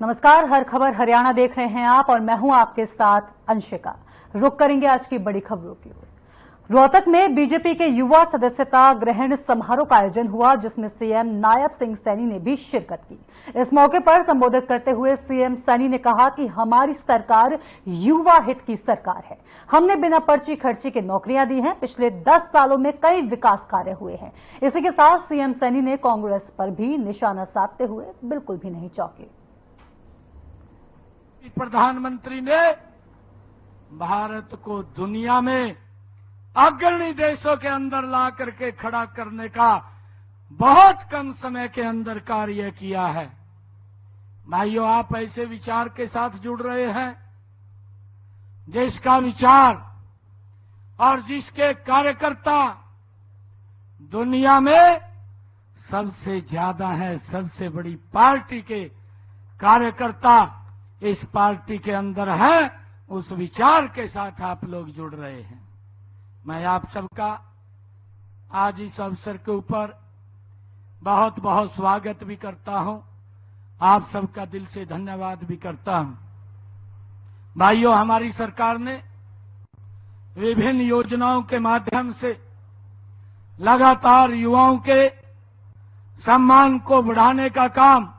नमस्कार, हर खबर हरियाणा देख रहे हैं आप और मैं हूं आपके साथ अंशिका। रुक करेंगे आज की बड़ी खबरों की ओर। रोहतक में बीजेपी के युवा सदस्यता ग्रहण समारोह का आयोजन हुआ, जिसमें सीएम नायब सिंह सैनी ने भी शिरकत की। इस मौके पर संबोधित करते हुए सीएम सैनी ने कहा कि हमारी सरकार युवा हित की सरकार है। हमने बिना पर्ची खर्ची के नौकरियां दी हैं। पिछले 10 सालों में कई विकास कार्य हुए हैं। इसी के साथ सीएम सैनी ने कांग्रेस पर भी निशाना साधते हुए बिल्कुल भी नहीं चौंके। प्रधानमंत्री ने भारत को दुनिया में अग्रणी देशों के अंदर ला करके खड़ा करने का बहुत कम समय के अंदर कार्य किया है। भाइयों, आप ऐसे विचार के साथ जुड़ रहे हैं जिसका विचार और जिसके कार्यकर्ता दुनिया में सबसे ज्यादा है। सबसे बड़ी पार्टी के कार्यकर्ता इस पार्टी के अंदर है। उस विचार के साथ आप लोग जुड़ रहे हैं। मैं आप सबका आज इस अवसर के ऊपर बहुत बहुत स्वागत भी करता हूं। आप सबका दिल से धन्यवाद भी करता हूं। भाइयों, हमारी सरकार ने विभिन्न योजनाओं के माध्यम से लगातार युवाओं के सम्मान को बढ़ाने का काम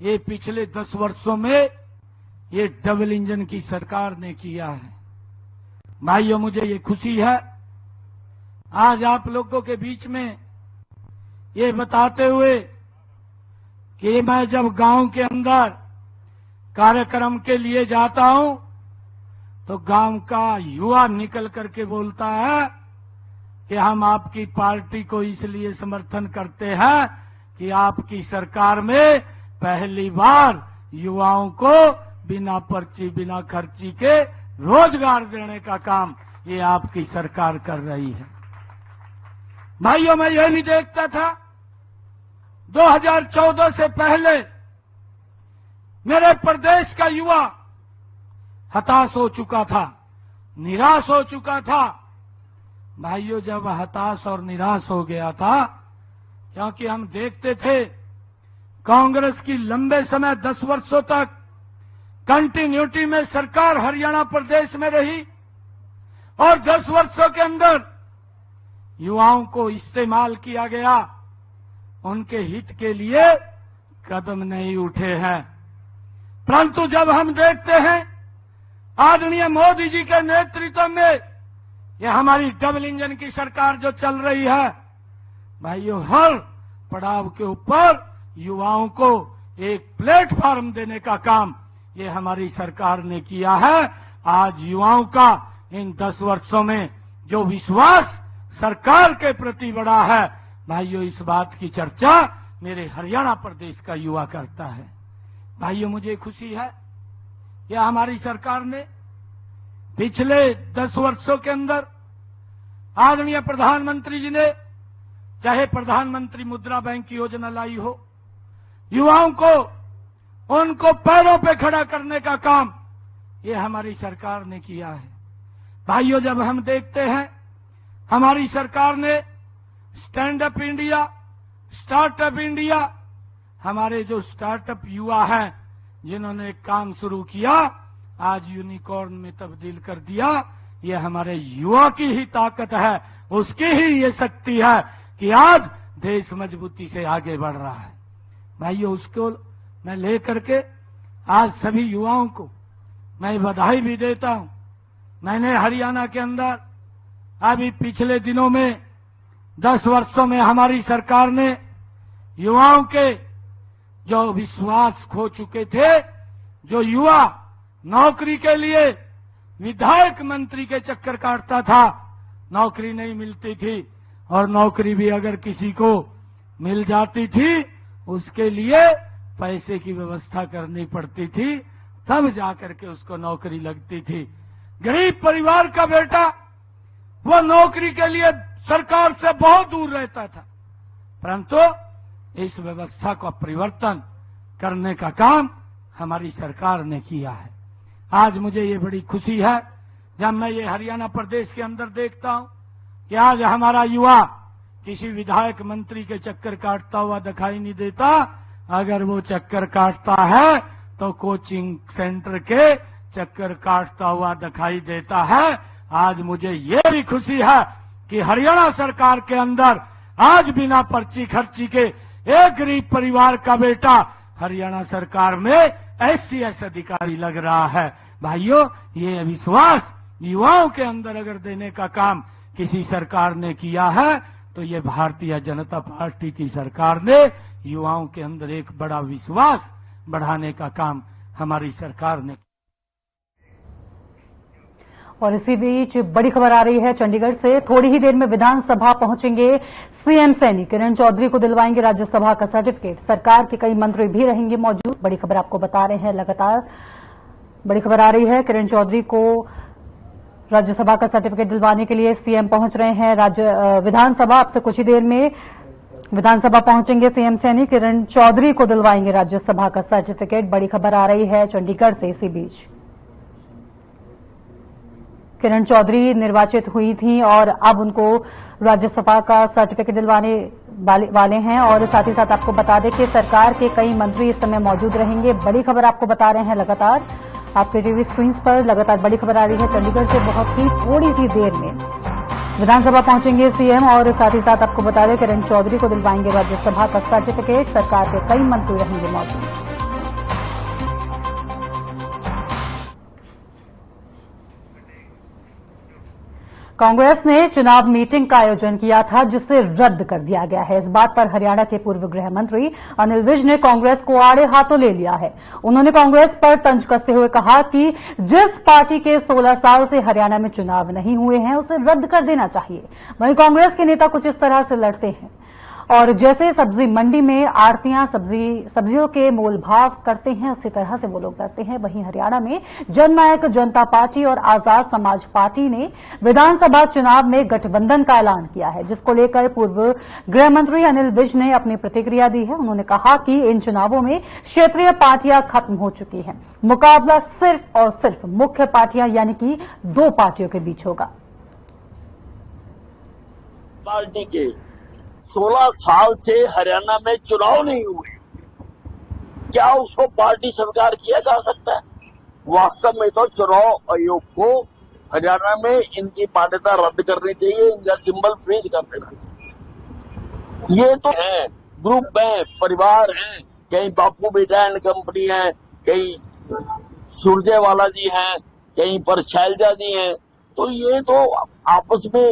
ये पिछले 10 वर्षों में ये डबल इंजन की सरकार ने किया है। भाइयों, मुझे ये खुशी है आज आप लोगों के बीच में ये बताते हुए कि मैं जब गांव के अंदर कार्यक्रम के लिए जाता हूं तो गांव का युवा निकल करके बोलता है कि हम आपकी पार्टी को इसलिए समर्थन करते हैं कि आपकी सरकार में पहली बार युवाओं को बिना पर्ची बिना खर्ची के रोजगार देने का काम ये आपकी सरकार कर रही है। भाइयों, मैं यह नहीं देखता था 2014 से पहले मेरे प्रदेश का युवा हताश हो चुका था, निराश हो चुका था। भाइयों, जब हताश और निराश हो गया था क्योंकि हम देखते थे कांग्रेस की लंबे समय 10 वर्षों तक कंटिन्यूटी में सरकार हरियाणा प्रदेश में रही और 10 वर्षों के अंदर युवाओं को इस्तेमाल किया गया, उनके हित के लिए कदम नहीं उठे हैं। परंतु जब हम देखते हैं आदरणीय मोदी जी के नेतृत्व में यह हमारी डबल इंजन की सरकार जो चल रही है, भाइयों, हर पड़ाव के ऊपर युवाओं को एक प्लेटफॉर्म देने का काम ये हमारी सरकार ने किया है। आज युवाओं का इन 10 वर्षों में जो विश्वास सरकार के प्रति बढ़ा है, भाइयों, इस बात की चर्चा मेरे हरियाणा प्रदेश का युवा करता है। भाइयों, मुझे खुशी है यह हमारी सरकार ने पिछले 10 वर्षों के अंदर आदरणीय प्रधानमंत्री जी ने चाहे प्रधानमंत्री मुद्रा बैंक की योजना लाई हो, युवाओं को उनको पैरों पे खड़ा करने का काम ये हमारी सरकार ने किया है। भाइयों, जब हम देखते हैं हमारी सरकार ने stand up India, startup India, हमारे जो स्टार्टअप युवा हैं जिन्होंने काम शुरू किया आज यूनिकॉर्न में तब्दील कर दिया, ये हमारे युवा की ही ताकत है, उसकी ही ये शक्ति है कि आज देश मजबूती से आगे बढ़ रहा है। भाइयों, उसको मैं लेकर के आज सभी युवाओं को मैं बधाई भी देता हूं। मैंने हरियाणा के अंदर अभी पिछले दिनों में 10 वर्षों में हमारी सरकार ने युवाओं के जो विश्वास खो चुके थे, जो युवा नौकरी के लिए विधायक मंत्री के चक्कर काटता था, नौकरी नहीं मिलती थी और नौकरी भी अगर किसी को मिल जाती थी उसके लिए पैसे की व्यवस्था करनी पड़ती थी, तब जाकर के उसको नौकरी लगती थी। गरीब परिवार का बेटा वो नौकरी के लिए सरकार से बहुत दूर रहता था, परंतु इस व्यवस्था का परिवर्तन करने का काम हमारी सरकार ने किया है। आज मुझे ये बड़ी खुशी है जब मैं ये हरियाणा प्रदेश के अंदर देखता हूं कि आज हमारा युवा किसी विधायक मंत्री के चक्कर काटता हुआ दिखाई नहीं देता। अगर वो चक्कर काटता है तो कोचिंग सेंटर के चक्कर काटता हुआ दिखाई देता है। आज मुझे ये भी खुशी है कि हरियाणा सरकार के अंदर आज बिना पर्ची खर्ची के एक गरीब परिवार का बेटा हरियाणा सरकार में SCS अधिकारी लग रहा है। भाइयों, ये विश्वास युवाओं के अंदर अगर देने का काम किसी सरकार ने किया है तो ये भारतीय जनता पार्टी की सरकार ने युवाओं के अंदर एक बड़ा विश्वास बढ़ाने का काम हमारी सरकार ने। और इसी बीच बड़ी खबर आ रही है चंडीगढ़ से। थोड़ी ही देर में विधानसभा पहुंचेंगे सीएम सैनी। किरण चौधरी को दिलवाएंगे राज्यसभा का सर्टिफिकेट। सरकार के कई मंत्री भी रहेंगे मौजूद। बड़ी खबर आपको बता रहे हैं, लगातार बड़ी खबर आ रही है। किरण चौधरी को राज्यसभा का सर्टिफिकेट दिलवाने के लिए सीएम पहुंच रहे हैं विधानसभा। अब से कुछ ही देर में विधानसभा पहुंचेंगे सीएम सैनी। किरण चौधरी को दिलवाएंगे राज्यसभा का सर्टिफिकेट। बड़ी खबर आ रही है चंडीगढ़ से। इसी बीच किरण चौधरी निर्वाचित हुई थी और अब उनको राज्यसभा का सर्टिफिकेट दिलवाने वाले हैं। और साथ ही साथ आपको बता दें कि सरकार के कई मंत्री इस समय मौजूद रहेंगे। बड़ी खबर आपको बता रहे हैं, लगातार आपके टीवी स्क्रीन पर लगातार बड़ी खबर आ रही है चंडीगढ़ से। बहुत ही थोड़ी सी देर में विधानसभा पहुंचेंगे सीएम और साथ ही साथ आपको बता दें किरण चौधरी को दिलवाएंगे राज्यसभा का सर्टिफिकेट। सरकार के कई मंत्री रहेंगे मौजूद। कांग्रेस ने चुनाव मीटिंग का आयोजन किया था जिसे रद्द कर दिया गया है। इस बात पर हरियाणा के पूर्व गृह मंत्री अनिल विज ने कांग्रेस को आड़े हाथों ले लिया है। उन्होंने कांग्रेस पर तंज कसते हुए कहा कि जिस पार्टी के 16 साल से हरियाणा में चुनाव नहीं हुए हैं उसे रद्द कर देना चाहिए। वहीं कांग्रेस के नेता कुछ इस तरह से लड़ते हैं और जैसे सब्जी मंडी में आड़तियां सब्जियों के मोल भाव करते हैं उसी तरह से वो लोग करते हैं। वहीं हरियाणा में जननायक जनता पार्टी और आजाद समाज पार्टी ने विधानसभा चुनाव में गठबंधन का ऐलान किया है, जिसको लेकर पूर्व गृह मंत्री अनिल विज ने अपनी प्रतिक्रिया दी है। उन्होंने कहा कि इन चुनावों में क्षेत्रीय पार्टियां खत्म हो चुकी हैं। मुकाबला सिर्फ और सिर्फ मुख्य पार्टियां यानी कि 2 पार्टियों के बीच होगा। पार्टी के 16 साल से हरियाणा में चुनाव नहीं हुए, क्या उसको पार्टी स्वीकार किया जा सकता है? वास्तव में तो चुनाव आयोग को हरियाणा में इनकी मान्यता रद्द करनी चाहिए, इनका सिंबल फ्रीज कर देना चाहिए। ये तो है, ग्रुप है, परिवार है, कहीं बापू बेटा एंड कंपनी है, कहीं सुरजेवाला जी हैं, कहीं पर शैलजा जी हैं, तो ये तो आपस में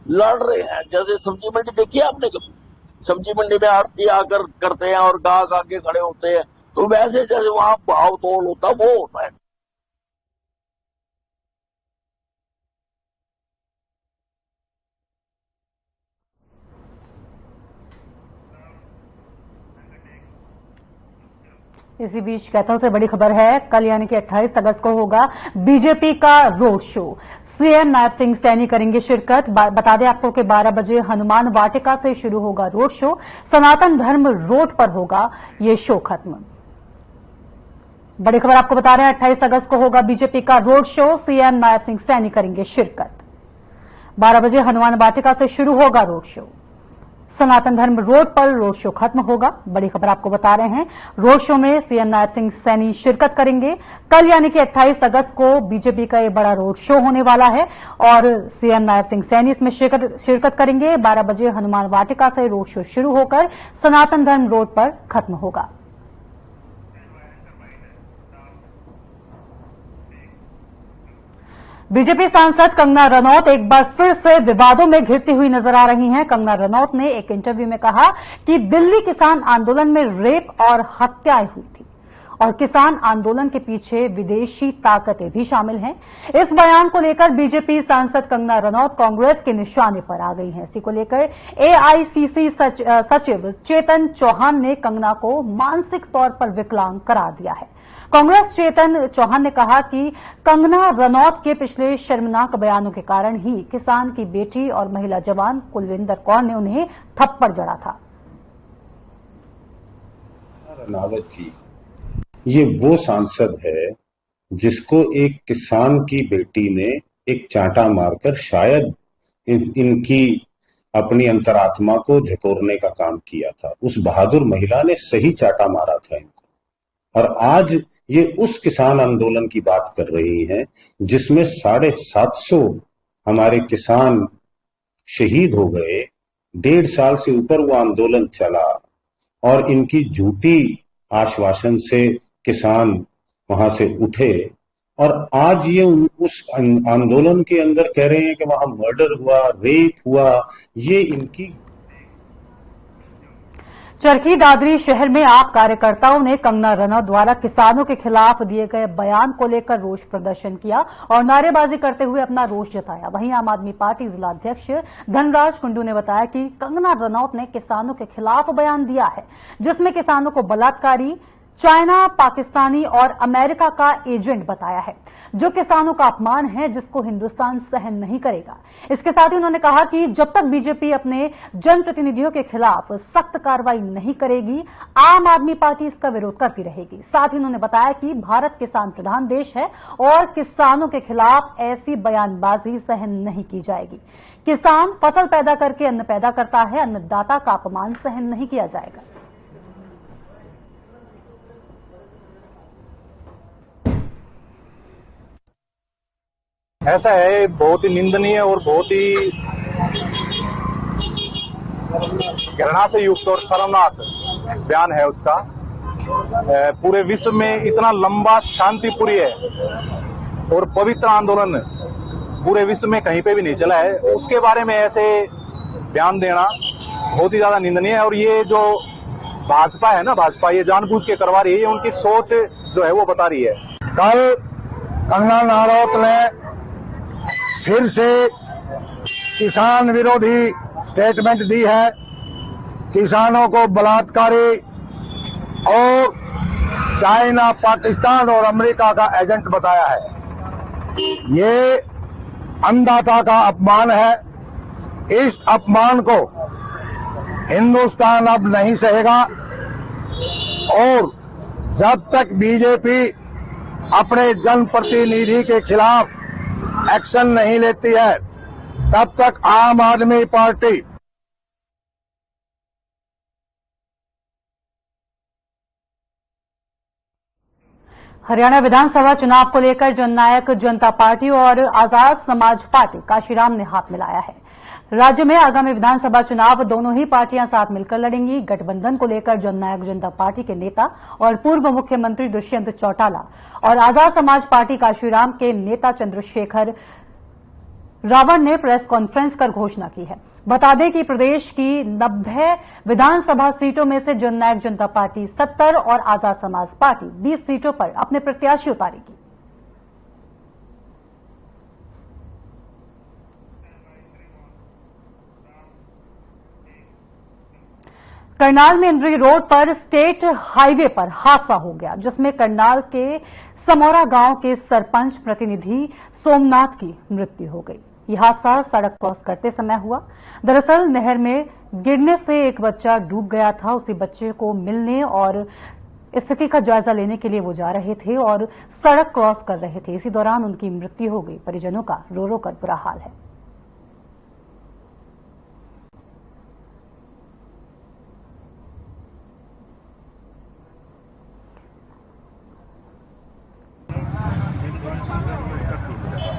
लड़ रहे हैं। जैसे सब्जी मंडी देखिए आपने कभी, सब्जी मंडी में आरती आकर करते हैं और गाहक आके खड़े होते हैं, तो वैसे जैसे वहां भाव तोल होता वो होता है। इसी बीच कैथल से बड़ी खबर है। कल यानी कि 28 अगस्त को होगा बीजेपी का road show. CM Nayab Singh Saini करेंगे शिरकत। बता दें आपको कि 12 बजे हनुमान वाटिका से शुरू होगा रोड शो। सनातन धर्म रोड पर होगा ये शो खत्म। बड़ी खबर आपको बता रहे हैं, 28 अगस्त को होगा बीजेपी का road show. CM Nayab Singh Saini करेंगे शिरकत। 12 बजे हनुमान वाटिका से शुरू होगा रोड शो। सनातन धर्म रोड पर रोड शो खत्म होगा। बड़ी खबर आपको बता रहे हैं, रोड शो में सीएम नायब सिंह सैनी शिरकत करेंगे। कल यानी कि 28 अगस्त को बीजेपी का एक बड़ा रोड शो होने वाला है और सीएम नायब सिंह सैनी इसमें शिरकत करेंगे। 12 बजे हनुमान वाटिका से रोड शो शुरू होकर सनातन धर्म रोड पर खत्म होगा। बीजेपी सांसद कंगना रनौत एक बार फिर से विवादों में घिरती हुई नजर आ रही हैं। कंगना रनौत ने एक इंटरव्यू में कहा कि दिल्ली किसान आंदोलन में रेप और हत्याएं हुई थी और किसान आंदोलन के पीछे विदेशी ताकतें भी शामिल हैं। इस बयान को लेकर बीजेपी सांसद कंगना रनौत कांग्रेस के निशाने पर आ गई हैं। इसी को लेकर एआईसीसी सचिव चेतन चौहान ने कंगना को मानसिक तौर पर विकलांग करार दिया है। कांग्रेस चेतन चौहान ने कहा कि कंगना रनौत के पिछले शर्मनाक बयानों के कारण ही किसान की बेटी और महिला जवान कुलविंदर कौर ने उन्हें थप्पड़ जड़ा था। रनावत जी ये वो सांसद है जिसको एक किसान की बेटी ने एक चांटा मारकर शायद इनकी अपनी अंतरात्मा को झकोरने का काम किया था। उस बहादुर महिला ने सही चांटा मारा था इनको। और आज ये उस किसान आंदोलन की बात कर रही हैं जिसमें 750 हमारे किसान शहीद हो गए। 1.5 साल से ऊपर वो आंदोलन चला और इनकी झूठी आश्वासन से किसान वहां से उठे और आज ये उस आंदोलन के अंदर कह रहे हैं कि वहां मर्डर हुआ, रेप हुआ। ये इनकी चरखी दादरी शहर में आप कार्यकर्ताओं ने कंगना रनौत द्वारा किसानों के खिलाफ दिए गए बयान को लेकर रोष प्रदर्शन किया और नारेबाजी करते हुए अपना रोष जताया। वहीं आम आदमी पार्टी जिला अध्यक्ष धनराज कुंडू ने बताया कि कंगना रनौत ने किसानों के खिलाफ बयान दिया है जिसमें किसानों को बलात्कारी, चाइना, पाकिस्तानी और अमेरिका का एजेंट बताया है, जो किसानों का अपमान है जिसको हिंदुस्तान सहन नहीं करेगा। इसके साथ ही उन्होंने कहा कि जब तक बीजेपी अपने जनप्रतिनिधियों के खिलाफ सख्त कार्रवाई नहीं करेगी, आम आदमी पार्टी इसका विरोध करती रहेगी। साथ ही उन्होंने बताया कि भारत किसान प्रधान देश है और किसानों के खिलाफ ऐसी बयानबाजी सहन नहीं की जाएगी। किसान फसल पैदा करके अन्न पैदा करता है, अन्नदाता का अपमान सहन नहीं किया जाएगा। ऐसा है, बहुत ही निंदनीय और बहुत ही घृणा से युक्त और शर्मनाक बयान है उसका। पूरे विश्व में इतना लंबा शांतिप्रिय और पवित्र आंदोलन पूरे विश्व में कहीं पे भी नहीं चला है, उसके बारे में ऐसे बयान देना बहुत ही ज्यादा निंदनीय है। और ये जो भाजपा है ना, भाजपा ये जानबूझ के करवा रही है, ये उनकी सोच जो है वो बता रही है। कल कंगना रनौत ने फिर से किसान विरोधी स्टेटमेंट दी है, किसानों को बलात्कारी और चाइना, पाकिस्तान और अमेरिका का एजेंट बताया है। ये अन्नदाता का अपमान है। इस अपमान को हिंदुस्तान अब नहीं सहेगा और जब तक बीजेपी अपने जनप्रतिनिधि के खिलाफ एक्शन नहीं लेती है, तब तक आम आदमी पार्टी हरियाणा विधानसभा चुनाव को लेकर जननायक जनता पार्टी और आजाद समाज पार्टी काशीराम ने हाथ मिलाया है। राज्य में आगामी विधानसभा चुनाव दोनों ही पार्टियां साथ मिलकर लड़ेंगी। गठबंधन को लेकर जननायक जनता पार्टी के नेता और पूर्व मुख्यमंत्री दुष्यंत चौटाला और आजाद समाज पार्टी काशीराम के नेता चंद्रशेखर रावण ने प्रेस कॉन्फ्रेंस कर घोषणा की है। बता दें कि प्रदेश की 90 विधानसभा सीटों में से जननायक जनता पार्टी 70 और आजाद समाज पार्टी 20 सीटों पर अपने प्रत्याशी उतारेगी। करनाल में इंद्री रोड पर स्टेट हाईवे पर हादसा हो गया, जिसमें करनाल के समौरा गांव के सरपंच प्रतिनिधि सोमनाथ की मृत्यु हो गई। यह हादसा सड़क क्रॉस करते समय हुआ। दरअसल नहर में गिरने से एक बच्चा डूब गया था। उसी बच्चे को मिलने और स्थिति का जायजा लेने के लिए वो जा रहे थे और सड़क क्रॉस कर रहे थे। इसी दौरान उनकी मृत्यु हो गई। परिजनों का रो रो कर बुरा हाल है।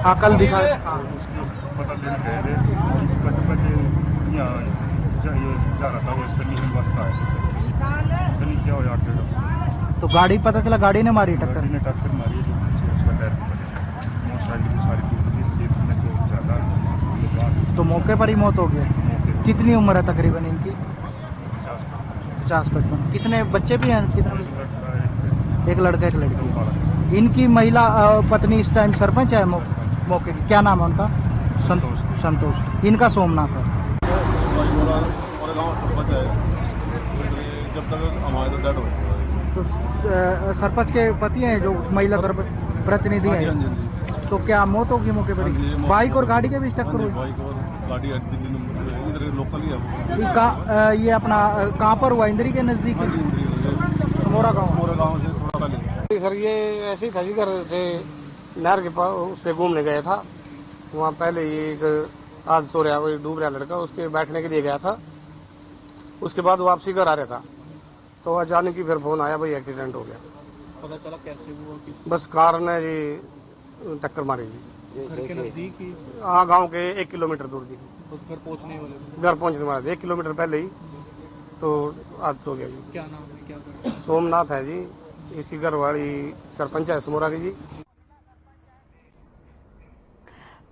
हाँ, कल दिखा पता लेने गए थे, इस बच्चे यहाँ जा रहा था, वो इसका नहीं वास्ता है, नहीं क्या हो यार। तो गाड़ी पता चला गाड़ी ने मारी टक्कर? ने टक्कर मारी है, जो उसका टायर मोटरसाइकिल की सारी टूट गई, सीट में जो ज्यादा। तो मौके पर ही मौत हो गई। कितनी उम्र है तकरीबन इनकी? 50-55। कितने बच्चे भी हैं? एक लड़का एक लड़की। इनकी महिला पत्नी इस टाइम सरपंच है मौके की, क्या नाम है उनका? संतोष। इनका सोमनाथ है। जब तक हमारे तो डेड हो। तो सरपंच के पति हैं जो महिला सरपंच प्रतिनिधि हैं, तो क्या मौत होगी मौके पर? बाइक और गाड़ी के बीच टक्कर हुई? बाइक और गाड़ी इधर लोकल ही है। ये अपना कहाँ पर हुआ? इंद्री के नजदीक? समौरा गाँव से थोड़ा पहले। सर ये ऐसे ही था जी, घर से नहर के पास उससे घूमने गया था। वहाँ पहले ये एक आज सो रहा, वही डूब रहा लड़का, उसके बैठने के लिए गया था। उसके बाद वापसी घर आ रहा था, तो अचानक ही फिर फोन आया, भाई एक्सीडेंट हो गया। पता चला कैसे हुआ? बस कार ने जी टक्कर मारी जी। घर के नजदीक ही? हाँ, गांव के 1 किलोमीटर दूर जी। उस घर पहुंचने वाले 1 किलोमीटर पहले ही तो हादसा हो गया जी। क्या नाम है, क्या कर? सोमनाथ है जी, इसी घरवाड़ी सरपंच है समोरा की जी।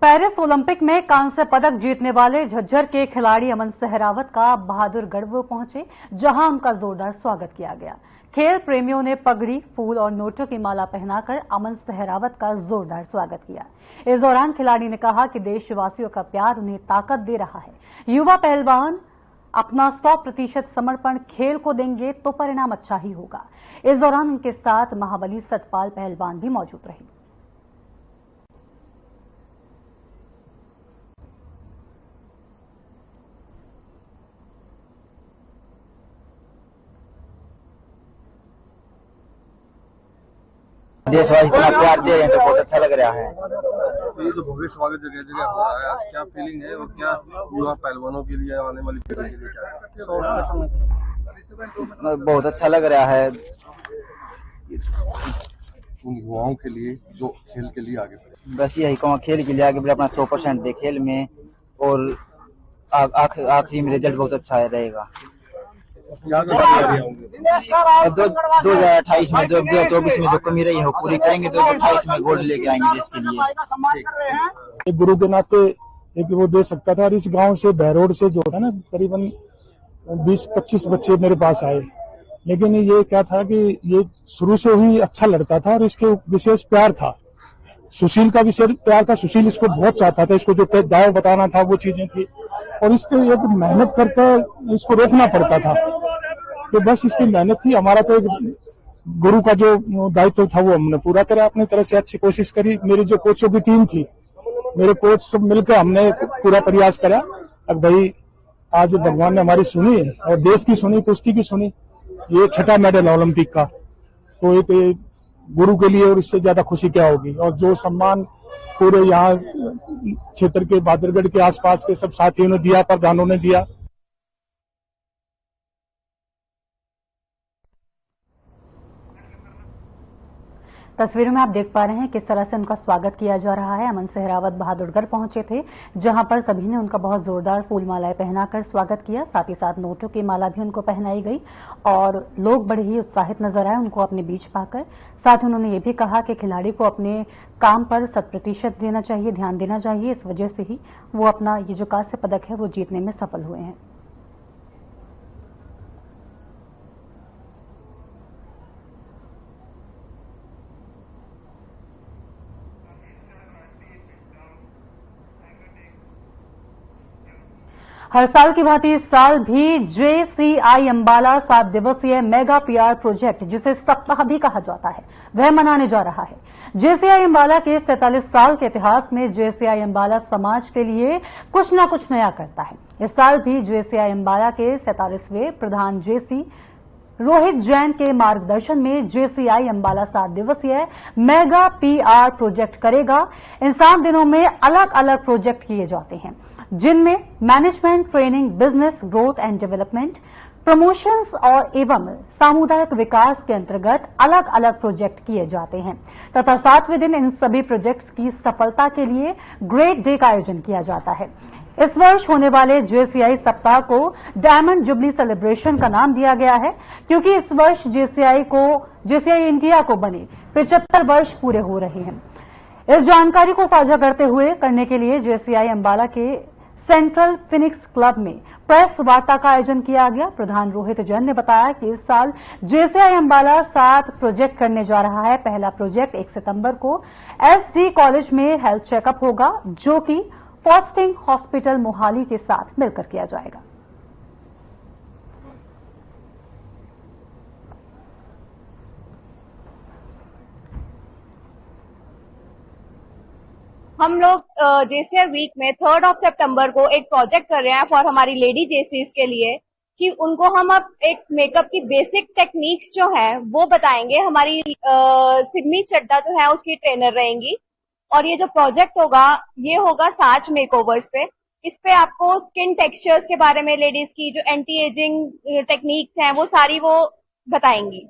पेरिस ओलंपिक में कांस्य पदक जीतने वाले झज्जर के खिलाड़ी अमन सहरावत का बहादुरगढ़ पहुंचे, जहां उनका जोरदार स्वागत किया गया। खेल प्रेमियों ने पगड़ी, फूल और नोटों की माला पहनाकर अमन सहरावत का जोरदार स्वागत किया। इस दौरान खिलाड़ी ने कहा कि देशवासियों का प्यार उन्हें ताकत दे रहा है। युवा पहलवान अपना 100% समर्पण खेल को देंगे तो परिणाम अच्छा ही होगा। इस दौरान उनके साथ महाबली सतपाल पहलवान भी मौजूद रहे। देशवासी इतना प्यार दे रहे हैं तो बहुत अच्छा लग रहा है। ये तो भव्य स्वागत जगह जगह हो रहा है, आज क्या फीलिंग है और क्या युवा पहलवानों के लिए आने वाली पीढ़ी के लिए क्या है? बहुत अच्छा लग रहा है। उन युवाओं के लिए जो खेल के लिए आगे बढ़े, बस यही कहूँ, खेल के लिए आगे बढ़े, अपना 100% दे खेल में, और आखिरी में रिजल्ट बहुत अच्छा रहेगा। 2028 में 2024 में जो कमी रही है पूरी करेंगे, 2028 में गोल्ड लेके आएंगे देश के लिए। एक गुरु के नाते एक वो दे सकता था। और इस गांव से बहरोड से जो था ना, करीबन 20-25 बच्चे मेरे पास आए, लेकिन ये क्या था कि ये शुरू से ही अच्छा लड़ता था और इसके विशेष प्यार था। सुशील का विशेष प्यार था, सुशील इसको बहुत चाहता था, इसको जो दाव बताना था वो चीजें थी, और इसको एक मेहनत करके इसको रोकना पड़ता था। तो बस इसकी मेहनत थी। हमारा तो एक गुरु का जो दायित्व था वो हमने पूरा करा, अपनी तरह से अच्छी कोशिश करी। मेरी जो कोचों की टीम थी, मेरे कोच सब मिलकर हमने पूरा प्रयास करा। अब भाई आज भगवान ने हमारी सुनी है और देश की सुनी, कुश्ती की सुनी। ये 6ठा मेडल है ओलंपिक का, तो एक गुरु के लिए और इससे ज्यादा खुशी क्या होगी। और जो सम्मान पूरे यहाँ क्षेत्र के बहादुरगढ़ के आसपास के सब साथियों ने दिया, प्रधानों ने दिया। तस्वीरों में आप देख पा रहे हैं किस तरह से उनका स्वागत किया जा रहा है। अमन सहरावत बहादुरगढ़ पहुंचे थे, जहां पर सभी ने उनका बहुत जोरदार फूल मालाएं पहनाकर स्वागत किया। साथ ही साथ नोटों की माला भी उनको पहनाई गई और लोग बड़े ही उत्साहित नजर आए उनको अपने बीच पाकर। साथ ही उन्होंने ये भी कहा कि खिलाड़ी को अपने काम पर 100% देना चाहिए, ध्यान देना चाहिए। इस वजह से ही वो अपना ये जो कांस्य पदक है वो जीतने में सफल हुए हैं। हर साल की भांति इस साल भी JCI अंबाला 7 दिवसीय मेगा PR प्रोजेक्ट, जिसे सप्ताह भी कहा जाता है, वह मनाने जा रहा है। JCI अंबाला के 43 साल के इतिहास में JCI अंबाला समाज के लिए कुछ न कुछ नया करता है। इस साल भी JCI अंबाला के 47वें प्रधान JC रोहित जैन के मार्गदर्शन में JCI अंबाला 7 दिवसीय मेगा PR प्रोजेक्ट करेगा। इन 7 दिनों में अलग अलग प्रोजेक्ट किए जाते हैं, जिनमें management, training, business growth and development, promotions और एवं सामुदायिक विकास के अंतर्गत अलग अलग प्रोजेक्ट किए जाते हैं तथा 7वें दिन इन सभी प्रोजेक्ट्स की सफलता के लिए ग्रेट डे का आयोजन किया जाता है। इस वर्ष होने वाले JCI सप्ताह को डायमंड जुबली सेलिब्रेशन का नाम दिया गया है, क्योंकि इस वर्ष JCI इंडिया को बने 75 वर्ष पूरे हो रहे हैं। इस जानकारी को साझा करने के लिए JCI अंबाला के सेंट्रल फिनिक्स क्लब में प्रेस वार्ता का आयोजन किया गया। प्रधान रोहित जैन ने बताया कि इस साल JCI अंबाला 7 प्रोजेक्ट करने जा रहा है। पहला प्रोजेक्ट 1 सितंबर को SD कॉलेज में हेल्थ चेकअप होगा, जो कि फॉस्टिंग हॉस्पिटल मोहाली के साथ मिलकर किया जाएगा। हम लोग JCI वीक में 3 सितंबर को एक प्रोजेक्ट कर रहे हैं फॉर हमारी लेडी JCs के लिए, कि उनको हम अब एक मेकअप की बेसिक टेक्निक्स जो है वो बताएंगे। हमारी सिग्मी चड्डा जो है उसकी ट्रेनर रहेंगी, और ये जो प्रोजेक्ट होगा ये होगा साच मेकओवर्स पे। इस पे आपको स्किन टेक्सचर्स के बारे में, लेडीज की जो एंटी एजिंग टेक्निक्स हैं वो सारी वो बताएंगी।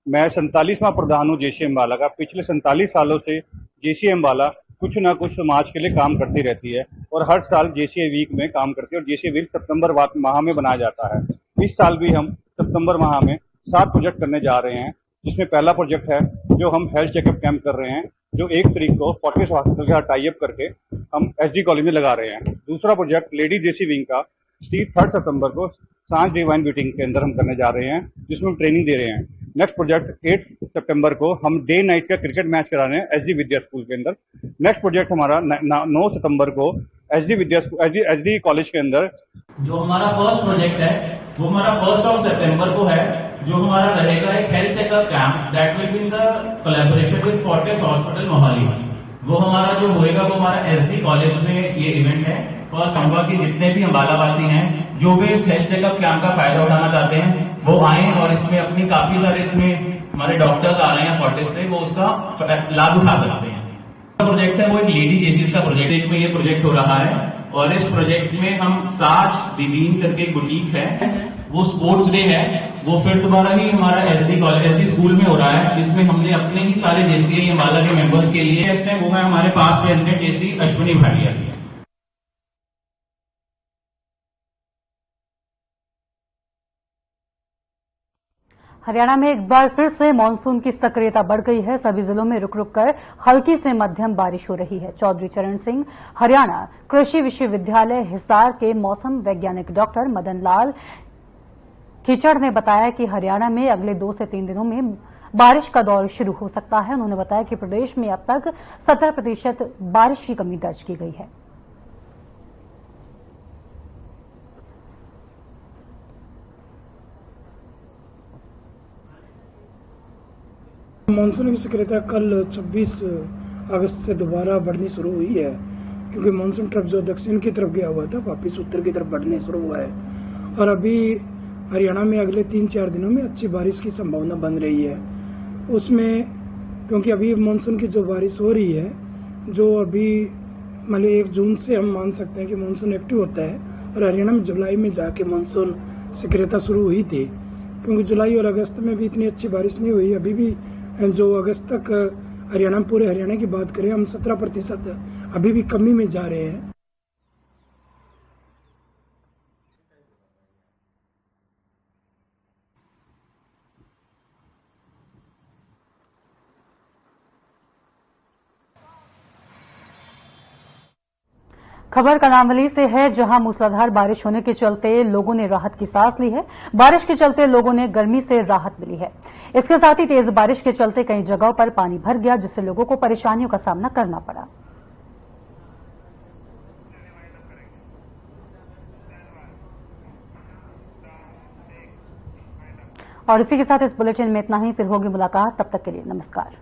मैं 47वां प्रधान हूँ जेसी अम्बाला का। पिछले 47 सालों से जेसी अम्बाला कुछ ना कुछ समाज के लिए काम करती रहती है और हर साल जेसी वीक में काम करती है और जेसी वीक सितंबर माह में बनाया जाता है। इस साल भी हम सितंबर माह में 7 प्रोजेक्ट करने जा रहे हैं, जिसमें पहला प्रोजेक्ट है जो हम हेल्थ चेकअप कैंप कर रहे हैं, जो 1 तारीख को फोर्टिस हॉस्पिटल के साथ टाई अप करके हम एसडी कॉलेज में लगा रहे हैं। दूसरा प्रोजेक्ट लेडी जेसी विंग का 3 सितंबर को सांझ डिवाइन मीटिंग के अंदर हम करने जा रहे हैं, जिसमें हम ट्रेनिंग दे रहे हैं। नेक्स्ट प्रोजेक्ट 8 सितंबर को हम डे नाइट का क्रिकेट मैच करा रहे हैं एसडी विद्या स्कूल के अंदर। नेक्स्ट प्रोजेक्ट हमारा 9 सितंबर को एसडी कॉलेज के अंदर। जो हमारा फर्स्ट प्रोजेक्ट है वो हमारा 1 सितंबर को है, जो हमारा रहेगा एक health checkup camp that will be in the collaboration with Fortis hospital Mohali. वो हमारा जो होएगा वो हमारा एसडी कॉलेज में ये इवेंट है। फर्स्ट होगा कि जितने भी अम्बाला वासी हैं जो भी इस हेल्थ चेकअप कैंप का फायदा उठाना चाहते हैं वो आए और इसमें अपनी काफी सारे इसमें हमारे डॉक्टर्स आ रहे हैं फोर्टिस से, वो उसका लाभ उठा सकते हैं। प्रोजेक्ट है वो एक लेडी जेसीस का प्रोजेक्ट में ये प्रोजेक्ट हो रहा है और इस प्रोजेक्ट में हम साज दिवीन करके एक बुटीक है, वो स्पोर्ट्स डे है, वो फिर दोबारा ही हमारा एसडी कॉलेज एसडी स्कूल में हो रहा है, जिसमें हमने अपने ही सारे जेसीआई अम्बाला के मेंबर्स के लिए गेस्ट हैं, वो है हमारे पास प्रेसिडेंट जेसी अश्विनी भाटिया। हरियाणा में एक बार फिर से मानसून की सक्रियता बढ़ गई है। सभी जिलों में रुक रुक कर हल्की से मध्यम बारिश हो रही है। चौधरी चरण सिंह हरियाणा कृषि विश्वविद्यालय हिसार के मौसम वैज्ञानिक डॉक्टर मदन लाल खिचड़ ने बताया कि हरियाणा में अगले 2 से 3 दिनों में बारिश का दौर शुरू हो सकता है। उन्होंने बताया कि प्रदेश में अब तक 70% बारिश की कमी दर्ज की गई है। मानसून की सक्रियता कल 26 अगस्त से दोबारा बढ़नी शुरू हुई है, क्योंकि मानसून ट्रफ जो दक्षिण की तरफ गया हुआ था वापिस उत्तर की तरफ बढ़ने शुरू हुआ है और अभी हरियाणा में अगले 3-4 दिनों में अच्छी बारिश की संभावना बन रही है। उसमें क्योंकि अभी मानसून की जो बारिश हो रही है, जो अभी मतलब 1 जून से हम मान सकते हैं कि मानसून एक्टिव होता है और हरियाणा में जुलाई में जाके मानसून सक्रियता शुरू हुई थी, क्योंकि जुलाई और अगस्त में भी इतनी अच्छी बारिश नहीं हुई। अभी भी जो अगस्त तक हरियाणा पूरे हरियाणा की बात करें हम 17% अभी भी कमी में जा रहे हैं। खबर कनामली से है, जहां मूसलाधार बारिश होने के चलते लोगों ने राहत की सांस ली है। बारिश के चलते लोगों ने गर्मी से राहत मिली है। इसके साथ ही तेज बारिश के चलते कई जगहों पर पानी भर गया, जिससे लोगों को परेशानियों का सामना करना पड़ा। और इसी के साथ इस बुलेटिन में इतना ही। फिर होगी मुलाकात, तब तक के लिए नमस्कार।